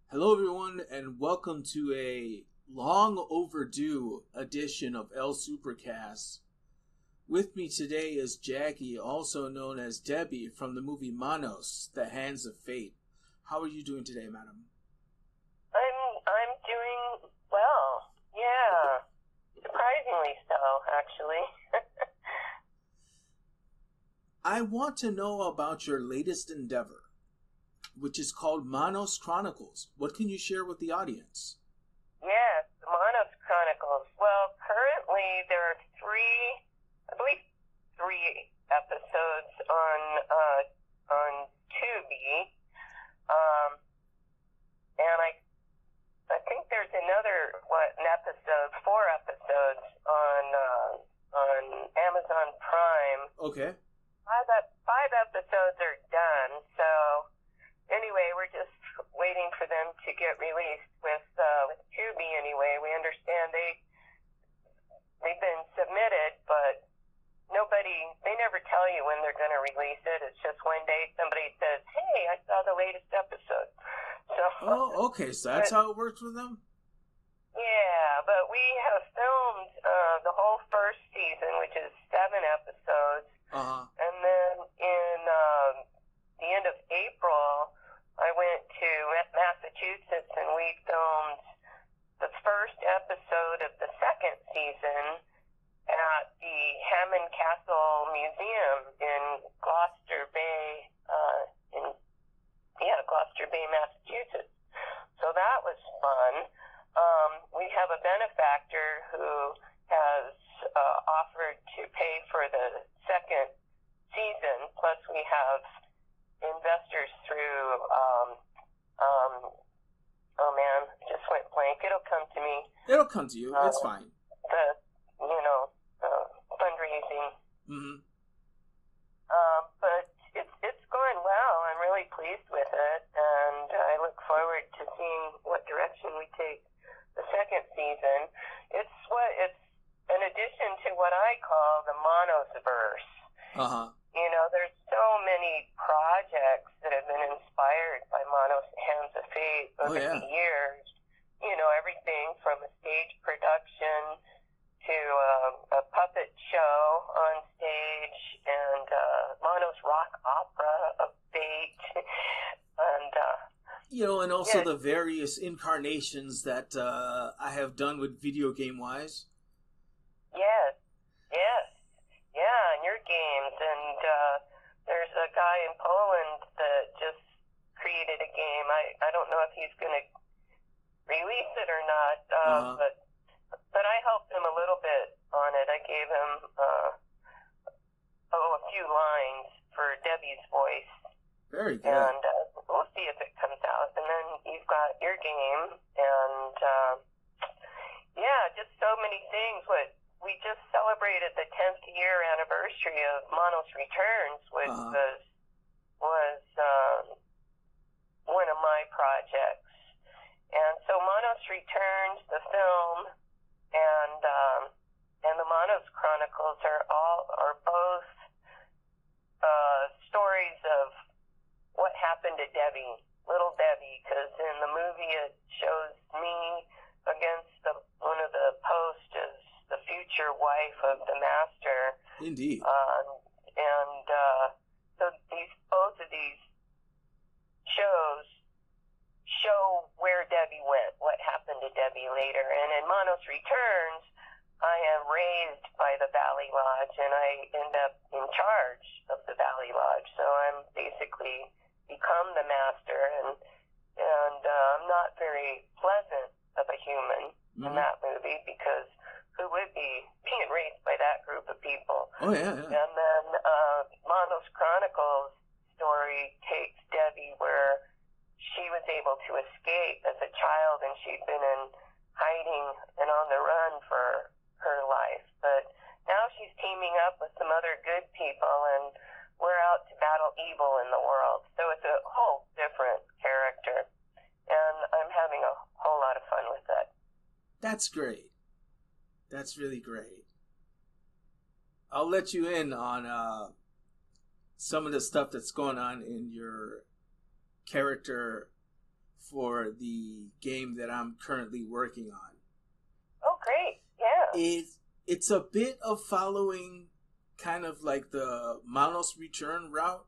Hello, everyone, and welcome to a long overdue edition of Supercast. With me today is Jackey, also known as Debbie, from the movie Manos, The Hands of Fate. How are you doing today, madam? I'm doing well. Yeah, surprisingly so, actually. I want to know about your latest endeavor, which is called Manos Chronicles. What can you share with the audience? Yes, the Manos Chronicles. Well, currently there are three episodes on Tubi, and I think there's another four episodes on Amazon Prime. Okay. Five episodes are done, so anyway, we're just waiting for them to get released with Tubi. Anyway, we understand they've been submitted, but they never tell you when they're going to release it. It's just one day somebody says, "Hey, I saw the latest episode." So. Oh, okay. So that's how it works with them? Yeah, but we have filmed the whole first season, which is 7 episodes. Uh-huh. And then in the end of April, I went to Massachusetts and we filmed the first episode of the second season at the Hammond Castle Museum in Gloucester Bay, Gloucester Bay, Massachusetts. So that was fun. We have a benefactor who has offered to pay for the second season, plus we have investors through, oh man, it just went blank. It'll come to me. It'll come to you. It's fine. Fundraising. Mm-hmm. But it's going well. I'm really pleased with it, and I look forward to seeing what direction we take the second season. It's in addition to what I call the Monosverse. Uh-huh. You know, there's so many projects that have been inspired by Manos Hands of Fate over the years. You know, everything from a stage production to a puppet show on stage and Manos rock opera of Fate. And, and also the various incarnations that I have done with video game-wise. Yes. Yeah, and your games. And there's a guy in Poland that just created a game. I don't know if he's going to release it or not, but I helped him a little bit on it. I gave him a few lines for Debbie's voice. Very good. And we'll see if it comes out. And then you've got your game, and just so many things. We just celebrated the 10th year anniversary of Manos Returns, which was one of my projects. And so Manos Returns, the film, and the Manos Chronicles are both stories of what happened to Debbie, little Debbie, because in the movie it shows me against one of the posts as the future wife of the master. Indeed. So both of these shows show where Debbie went, what happened to Debbie later. And in Manos Returns, I am raised by the Valley Lodge, and I end up in charge of the Valley Lodge. So I'm basically become the master, and I'm not very pleasant of a human in that movie, because who would be being raised by that group of people? Oh, yeah. And then Manos Chronicles story takes Debbie where she was able to escape as a child, and she'd been in hiding and on the run for her life. But now she's teaming up with some other good people, and we're out to battle evil in the world. So it's a whole different character, and I'm having a whole lot of fun with it. That's great. That's really great. I'll let you in on some of the stuff that's going on in your character for the game that I'm currently working on. Oh, great. Yeah. It's a bit of following kind of like the Manos Return route,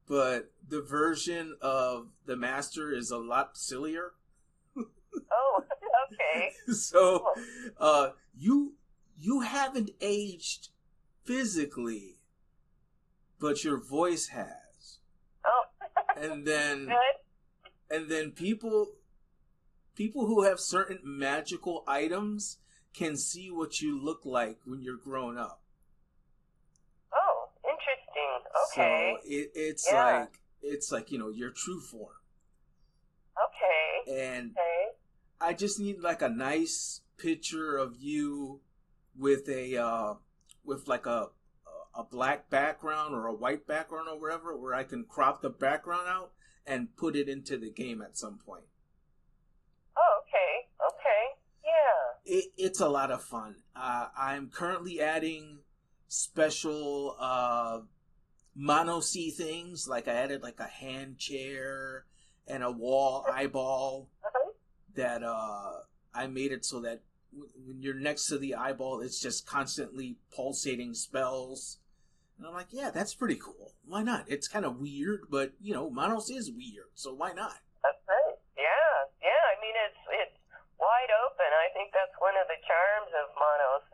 but the version of the master is a lot sillier. Oh, okay. So, you haven't aged physically, but your voice has. Oh, And then good. people who have certain magical items can see what you look like when you're grown up. Oh, interesting. Okay. So it's Yeah. like your true form. Okay. And Okay. I just need like a nice picture of you with with like a black background or a white background or wherever, where I can crop the background out and put it into the game at some point. Oh, okay. Okay. Yeah. It's a lot of fun. I'm currently adding special mono-C things, like I added like a hand chair and a wall eyeball Uh-huh. that I made it so that when you're next to the eyeball, it's just constantly pulsating spells. And I'm like, yeah, that's pretty cool. Why not? It's kind of weird, but Manos is weird, so why not? That's right. Yeah. Yeah. I mean, it's wide open. I think that's one of the charms of Manos.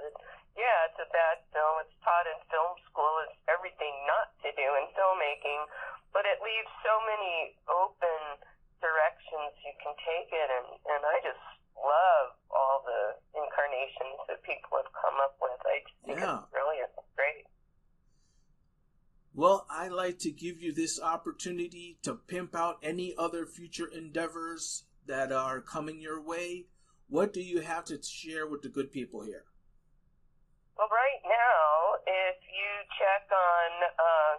Yeah, it's about it's taught in film school. It's everything not to do in filmmaking, but it leaves so many open directions you can take it, and I just love all the incarnations that people have come up with. I just think it's brilliant. It's great. Well, I'd like to give you this opportunity to pimp out any other future endeavors that are coming your way. What do you have to share with the good people here? Well, right now, if you check on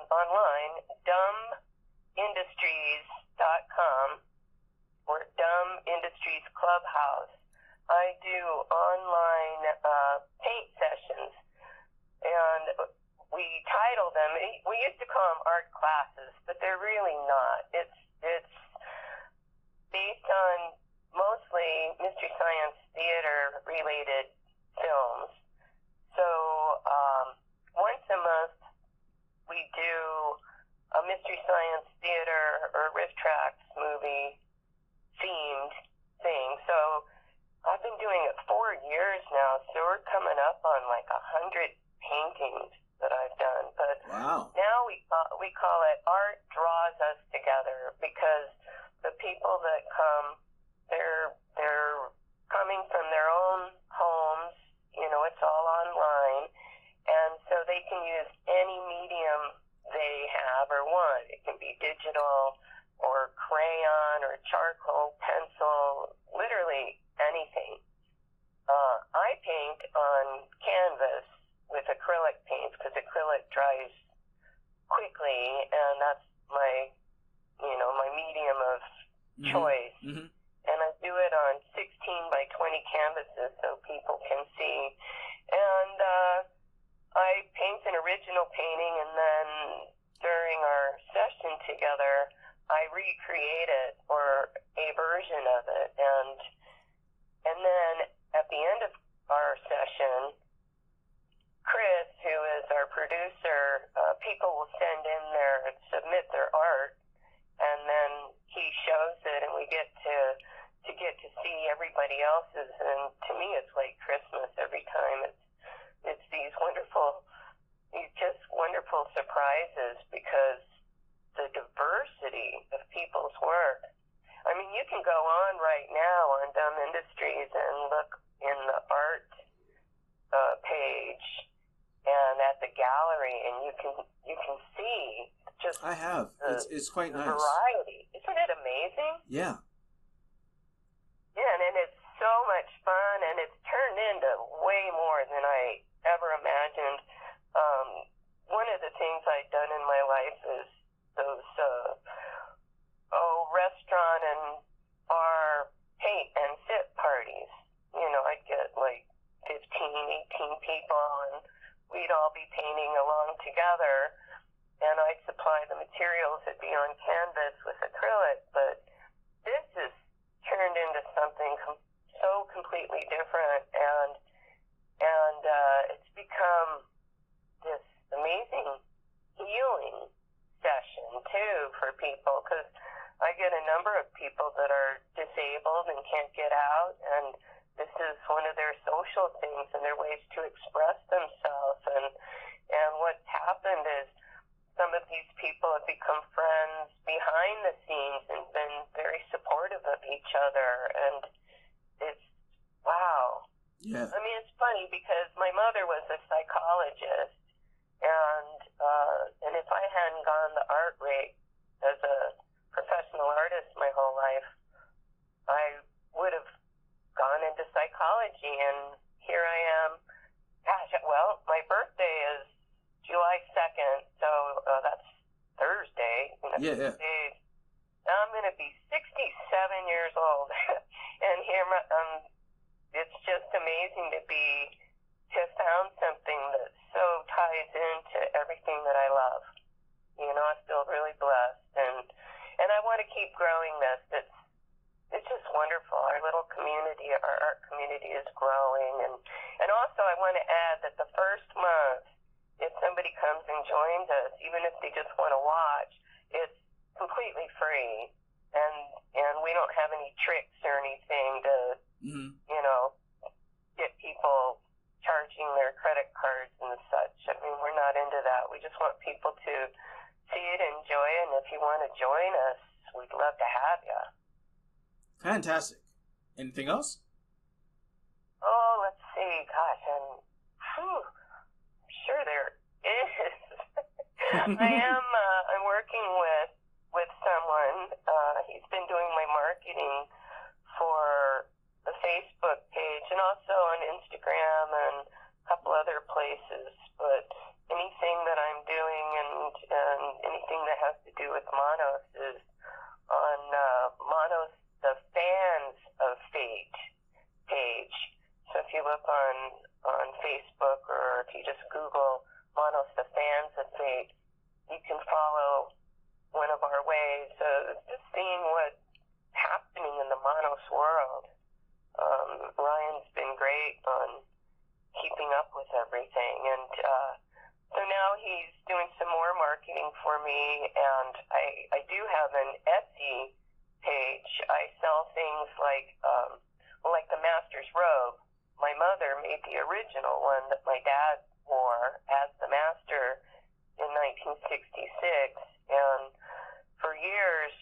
online, dumbindustries.com or Dumb Industries Clubhouse, I do online paint sessions, and we title them. We used to call them art classes, but they're really not. It's based on mostly Mystery Science Theater related films. So once a month we do a Mystery Science Theater or Riff Tracks movie themed thing. So I've been doing it 4 years now, so we're coming up on like 100 paintings that I've done. But wow. Now we call it Art Draws Us Together, because the people that come, they're coming from their own homes. It's all online, and so they can use any medium they have or want. It can be digital or crayon or charcoal, pencil, literally anything. I paint on canvas with acrylic paints because acrylic dries quickly, and that's my medium of choice. Mm-hmm. And I do it on 16 by 20 canvases so people can see. And I paint an original painting, and then during our session together, I recreate it or a version of it. And then at the end of our session, Chris, who is our producer, people will submit their art, and then he shows it, and we get to see everybody else's. And to me, it's like Christmas every time. It's these just wonderful surprises, because the diversity of people's work. I mean, you can go on right now on Dumb Industries and look in the art page and at the gallery, and you can see just I have. It's quite nice. Variety. Isn't it amazing? Yeah. Yeah, and it's so much fun, and it's turned into way more than I ever imagined. One of the things I've done in my life is those restaurant and bar paint and sip parties. I'd get like 15, 18 people, and we'd all be painting along together, and I'd supply the materials. It'd be on canvas with acrylic, but this is completely different, and it's become this amazing healing session too for people, because I get a number of people that are disabled and can't get out, and this is one of their social things and their ways to express themselves. And what's happened is some of these people have become friends behind the scenes and been very supportive of each other, and it's wow. Yeah. I mean, it's funny because my mother was a psychologist, and if I hadn't gone the art rate as a professional artist my whole life, I would have gone into psychology, and here I am. Gosh, well, my birthday is July 2nd, so that's Thursday. Yeah. I'm going to be 67 years old, and here it's just amazing to have found something that so ties into everything that I love. I feel really blessed, and I want to keep growing this. It's just wonderful. Our little community, our art community, is growing, and also I want to add that the first month, if somebody comes and joins us, even if they just want to watch, it's completely free, and we don't have any tricks or anything to get people charging their credit cards and such. I mean, we're not into that. We just want people to see it, enjoy it, and if you want to join us, we'd love to have you. Fantastic. Anything else? Oh, let's see. Gosh, I'm sure there is. I'm working with someone. He's been doing my marketing for the Facebook page and also on Instagram and a couple other places. But anything that I'm doing and anything that has to do with Manos is on Manos, the Fans of Fate page. So if you look on Facebook, or if you just Google Manos, the Fans of Fate, you can follow one of our ways of just seeing what's happening in the Manos world. Ryan's been great on keeping up with everything, and so now he's doing some more marketing for me, and I do have an Etsy page. I sell things like the Master's robe. My mother made the original one that my dad wore as the Master in 1966, and for years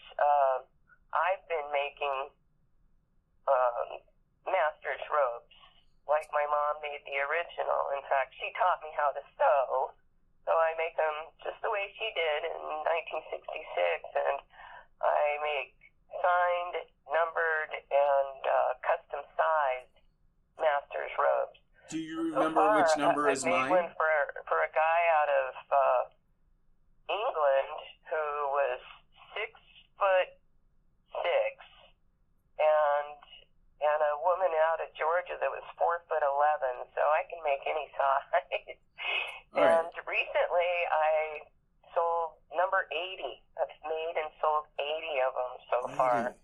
I've been making Master's robes like my mom made the original. In fact, she taught me how to sew, so I make them just the way she did in 1966, and I make signed, numbered, and custom sized Master's robes. Do you remember which number is mine? I made one for a guy out of England who was 6'6", and a woman out of Georgia that was 4'11", so I can make any size. And recently I sold number 80. I've made and sold 80 of them so far.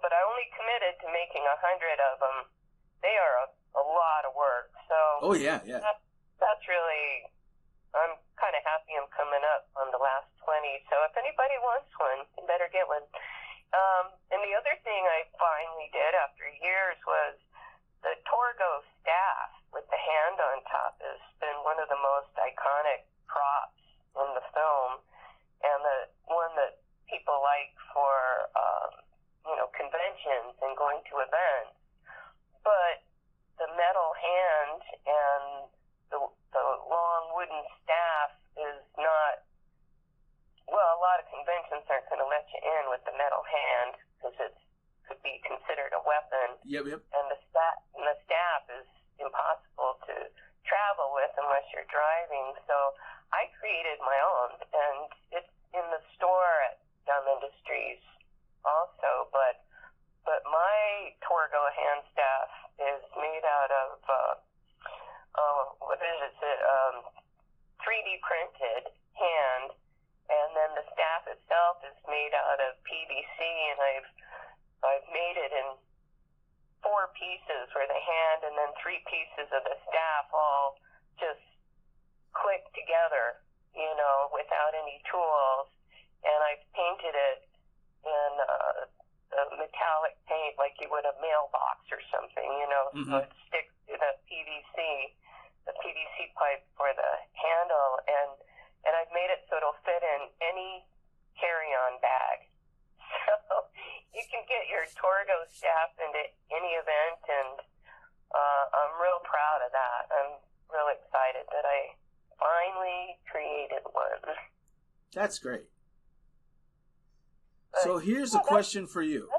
But I only committed to making 100 of them. They are a lot of work. So oh yeah. That's really, I'm kind of happy I'm coming up on the last 20. So if anybody wants one, you better get one. And the other thing I finally did after years was the Torgo staff with the hand on top has been one of the most iconic props in the film, and the one that people like for conventions and going to events. But the metal hand and the long wooden staff is not, well, a lot of conventions aren't going to let you in with the metal hand because it could be considered a weapon. Yep. And the staff is impossible to travel with unless you're driving. So I created my own, and it's in the store at Gum Industries also. But my Torgo hand staff is made out of 3D printed hand, and then the staff itself is made out of PVC, and I've made it in 4 pieces where the hand and then 3 pieces of the staff all just click together, without any tools. And I've painted it in a metallic paint like you would a mailbox or something, so it sticks to the PVC pipe for the handle, and I've made it so it'll fit in any carry-on bag. So you can get your Torgo staff into any event, and I'm real proud of that. I'm real excited that I finally created one. That's great. So here's a question for you.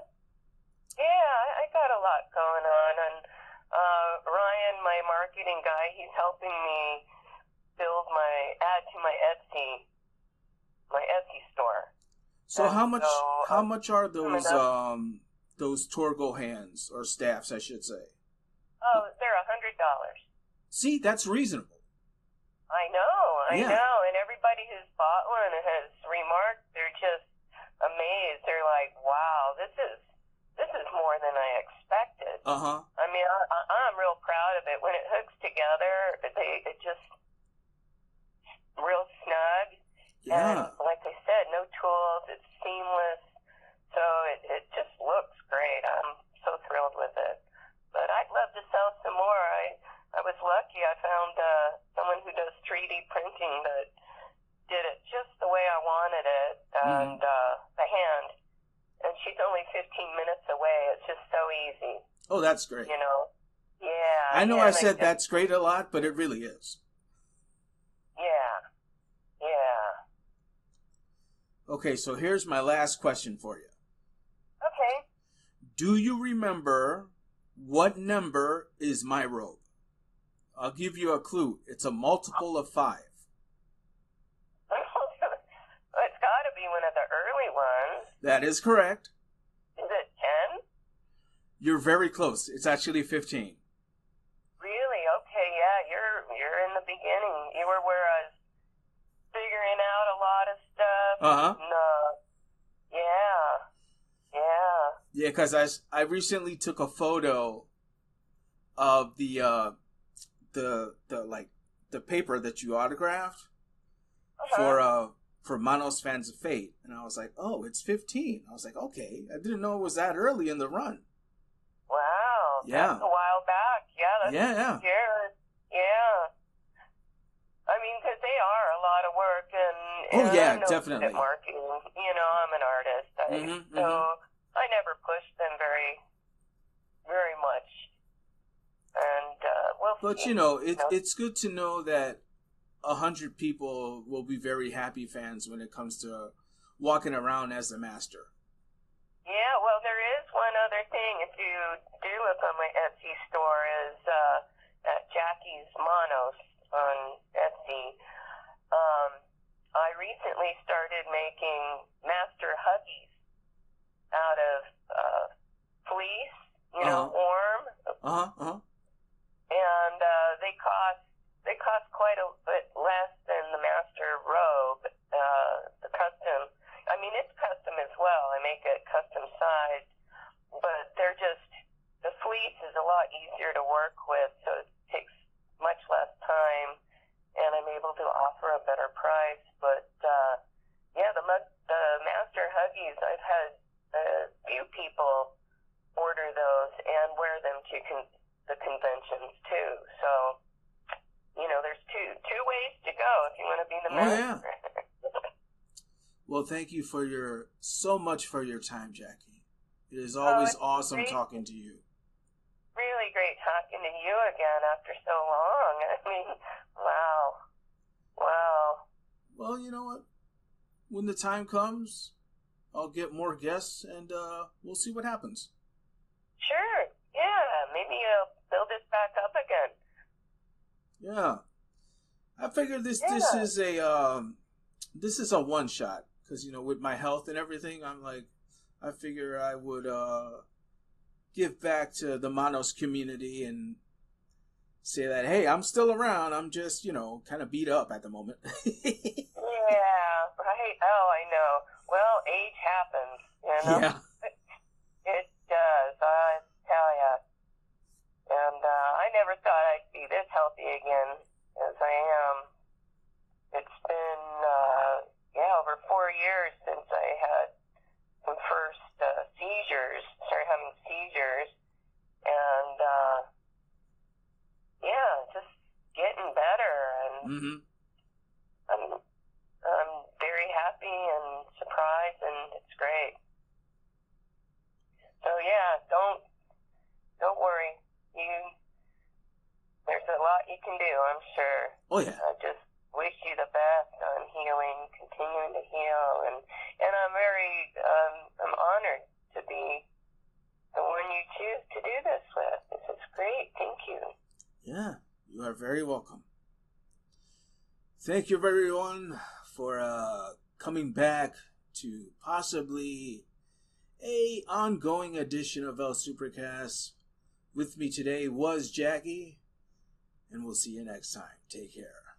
Yeah, I got a lot going on, and Ryan, my marketing guy, he's helping me add to my Etsy store. So how much are those Torgo hands or staffs, I should say? Oh, they're $100. See, that's reasonable. I know, and everybody who's bought one has remarked they're just amazed. They're like, "Wow, this is more than I expected." I mean, I'm real proud of it. When it hooks together, it just real snug. Yeah. And like I said, no tools. It's seamless. So it just looks great. I'm so thrilled with it. But I'd love to sell some more. I was lucky. I found someone who does 3D printing that did it just the way I wanted it, and the hand. And she's only 15 minutes away. It's just so easy. Oh, that's great. Yeah. I know I said that's great a lot, but it really is. Yeah. Okay, so here's my last question for you. Okay. Do you remember what number is my robe? I'll give you a clue. It's a multiple of 5. It's got to be one of the early ones. That is correct. Is it 10? You're very close. It's actually 15. Really? Okay, yeah. You're in the beginning. You were where I was figuring out a lot of stuff. No. Yeah. Yeah, because I recently took a photo of the paper that you autographed for Manos Fans of Fate, and I was like, oh, it's 15. I was like, okay, I didn't know it was that early in the run. Wow. Yeah. That's a while back. Yeah. That's Yeah. Years. Yeah. I mean, because they are a lot of work, and yeah, I'm no definitely. good at marketing. I'm an artist, so I never pushed them very, very much. And But it's good to know that 100 people will be very happy fans when it comes to walking around as the master. Yeah, well, there is one other thing. If you do look on my Etsy store, is at Jackey's Manos on Etsy. I recently started making master huggies out of fleece, warm. And they cost quite a bit less than the master robe, the custom. I mean, it's custom as well. I make it custom sized, but the fleece is a lot easier to work with, so it takes much less time, and I'm able to offer a better price. But the master huggies, I've had a few people order those and wear them to the conventions too. So, there's two ways to go if you want to be the master. Yeah. Well, thank you so much for your time, Jackey. It is always awesome talking to you. Really great talking to you again after so long. I mean, wow. Well, you know what? When the time comes, I'll get more guests, and we'll see what happens. Sure. Yeah. Maybe you'll build this back up again. Yeah. I figured this is a one shot because with my health and everything, I figure I would give back to the Manos community and say that, hey, I'm still around. I'm just kind of beat up at the moment. Yeah, right. Oh, I know. Well, age happens, Yeah. It does. I tell ya. I'm very happy and surprised, and it's great. So yeah, don't worry. There's a lot you can do, I'm sure. Oh yeah. I just wish you the best on healing, continuing to heal, and I'm I'm honored to be the one you choose to do this with. This is great. Thank you. Yeah, you are very welcome. Thank you, everyone, for coming back to possibly a ongoing edition of El Supercast. With me today was Jackey, and we'll see you next time. Take care.